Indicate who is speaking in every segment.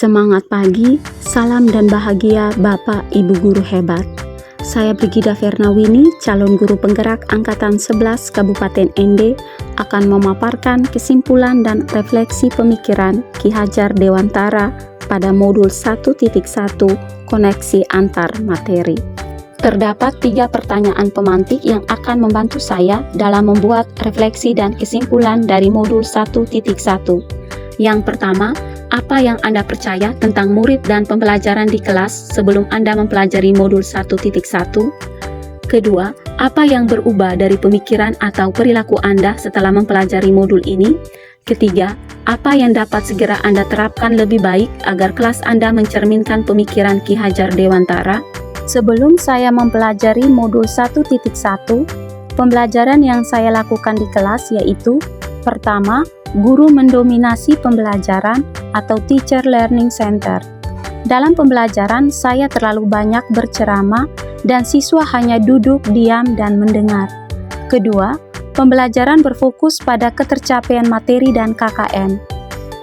Speaker 1: Semangat pagi, salam dan bahagia Bapak Ibu Guru hebat. Saya Brigida Fernawini, calon guru penggerak Angkatan 11 Kabupaten Ende, akan memaparkan kesimpulan dan refleksi pemikiran Ki Hajar Dewantara pada modul 1.1 koneksi antar materi. Terdapat 3 pertanyaan pemantik yang akan membantu saya dalam membuat refleksi dan kesimpulan dari modul 1.1. Yang pertama, apa yang Anda percaya tentang murid dan pembelajaran di kelas sebelum Anda mempelajari modul 1.1? Kedua, apa yang berubah dari pemikiran atau perilaku Anda setelah mempelajari modul ini? Ketiga, apa yang dapat segera Anda terapkan lebih baik agar kelas Anda mencerminkan pemikiran Ki Hajar Dewantara? Sebelum saya mempelajari modul 1.1, pembelajaran yang saya lakukan di kelas yaitu: pertama, guru mendominasi pembelajaran atau Teacher Learning Center. Dalam pembelajaran, saya terlalu banyak berceramah dan siswa hanya duduk diam dan mendengar. Kedua, pembelajaran berfokus pada ketercapaian materi dan KKN.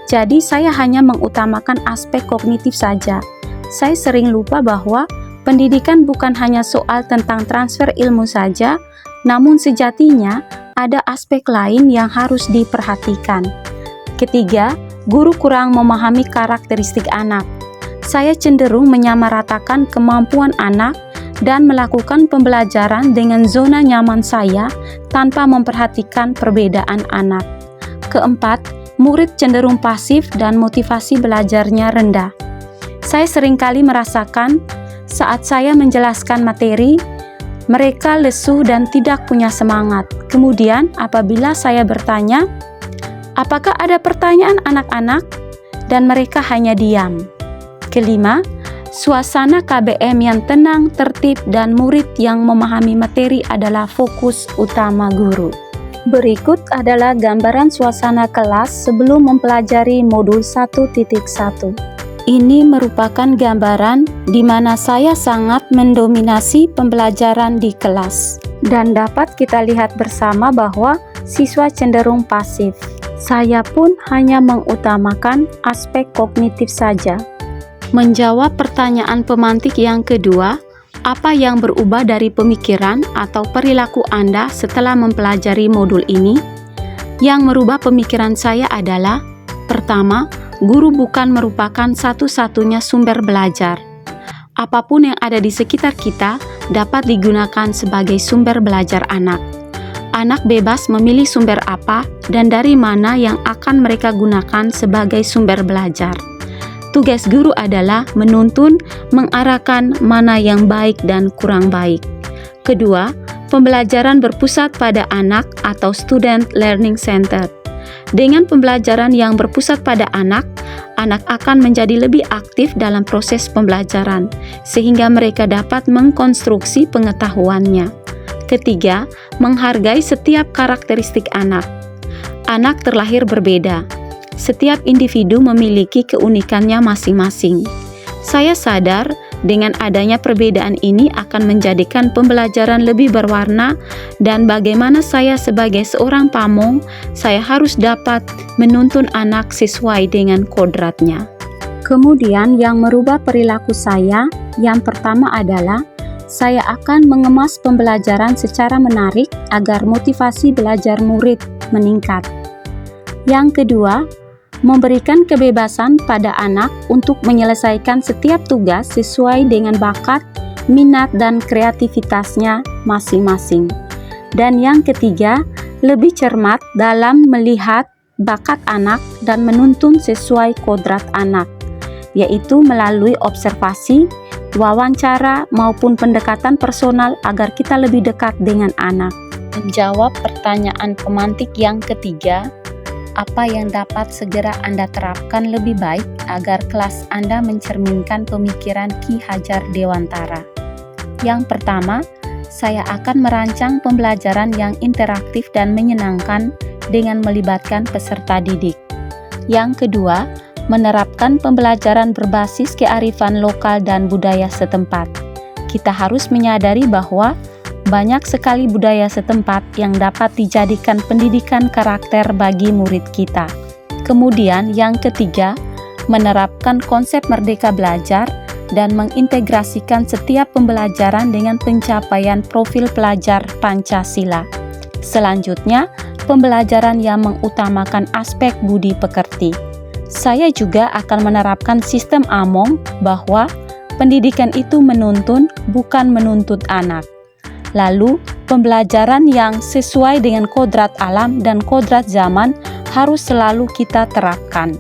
Speaker 1: Jadi, saya hanya mengutamakan aspek kognitif saja. Saya sering lupa bahwa pendidikan bukan hanya soal tentang transfer ilmu saja, namun sejatinya ada aspek lain yang harus diperhatikan. Ketiga, guru kurang memahami karakteristik anak. Saya cenderung menyamaratakan kemampuan anak dan melakukan pembelajaran dengan zona nyaman saya tanpa memperhatikan perbedaan anak. Keempat, murid cenderung pasif dan motivasi belajarnya rendah. Saya seringkali merasakan saat saya menjelaskan materi, mereka lesu dan tidak punya semangat. Kemudian, apabila saya bertanya, apakah ada pertanyaan anak-anak? Dan mereka hanya diam. Kelima, suasana KBM yang tenang, tertib, dan murid yang memahami materi adalah fokus utama guru. Berikut adalah gambaran suasana kelas sebelum mempelajari modul 1.1. Ini merupakan gambaran di mana saya sangat mendominasi pembelajaran di kelas. Dan dapat kita lihat bersama bahwa siswa cenderung pasif. Saya pun hanya mengutamakan aspek kognitif saja. Menjawab pertanyaan pemantik yang kedua, apa yang berubah dari pemikiran atau perilaku Anda setelah mempelajari modul ini? Yang merubah pemikiran saya adalah: pertama, guru bukan merupakan satu-satunya sumber belajar. Apapun yang ada di sekitar kita dapat digunakan sebagai sumber belajar anak. Anak bebas memilih sumber apa dan dari mana yang akan mereka gunakan sebagai sumber belajar. Tugas guru adalah menuntun, mengarahkan mana yang baik dan kurang baik. Kedua, pembelajaran berpusat pada anak atau Student Learning Center. Dengan pembelajaran yang berpusat pada anak akan menjadi lebih aktif dalam proses pembelajaran, sehingga mereka dapat mengkonstruksi pengetahuannya. Ketiga, menghargai setiap karakteristik anak. Anak terlahir berbeda. Setiap individu memiliki keunikannya masing-masing. Saya sadar dengan adanya perbedaan ini akan menjadikan pembelajaran lebih berwarna, dan bagaimana saya sebagai seorang pamong, saya harus dapat menuntun anak sesuai dengan kodratnya. Kemudian yang merubah perilaku saya, yang pertama adalah saya akan mengemas pembelajaran secara menarik agar motivasi belajar murid meningkat. Yang kedua, memberikan kebebasan pada anak untuk menyelesaikan setiap tugas sesuai dengan bakat, minat, dan kreativitasnya masing-masing. Dan yang ketiga, lebih cermat dalam melihat bakat anak dan menuntun sesuai kodrat anak, yaitu melalui observasi, wawancara, maupun pendekatan personal agar kita lebih dekat dengan anak. Menjawab pertanyaan pemantik yang ketiga, apa yang dapat segera Anda terapkan lebih baik agar kelas Anda mencerminkan pemikiran Ki Hajar Dewantara? Yang pertama, saya akan merancang pembelajaran yang interaktif dan menyenangkan dengan melibatkan peserta didik. Yang kedua, menerapkan pembelajaran berbasis kearifan lokal dan budaya setempat. Kita harus menyadari bahwa banyak sekali budaya setempat yang dapat dijadikan pendidikan karakter bagi murid kita. Kemudian yang ketiga, menerapkan konsep merdeka belajar, dan mengintegrasikan setiap pembelajaran dengan pencapaian profil pelajar Pancasila. Selanjutnya, pembelajaran yang mengutamakan aspek budi pekerti. Saya juga akan menerapkan sistem AMONG bahwa pendidikan itu menuntun, bukan menuntut anak. Lalu, pembelajaran yang sesuai dengan kodrat alam dan kodrat zaman harus selalu kita terapkan.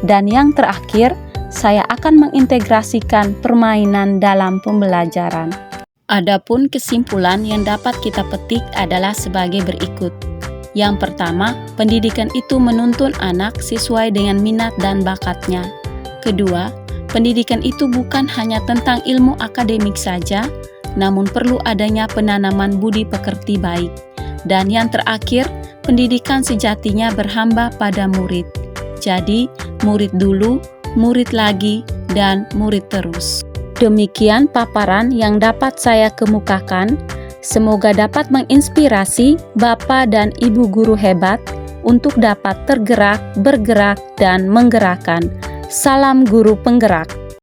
Speaker 1: Dan yang terakhir, saya akan mengintegrasikan permainan dalam pembelajaran. Adapun kesimpulan yang dapat kita petik adalah sebagai berikut. Yang pertama, pendidikan itu menuntun anak sesuai dengan minat dan bakatnya. Kedua, pendidikan itu bukan hanya tentang ilmu akademik saja, namun perlu adanya penanaman budi pekerti baik. Dan yang terakhir, pendidikan sejatinya berhamba pada murid. Jadi, murid dulu, murid lagi, dan murid terus. Demikian paparan yang dapat saya kemukakan. Semoga dapat menginspirasi Bapak dan Ibu guru hebat untuk dapat tergerak, bergerak, dan menggerakkan. Salam guru penggerak.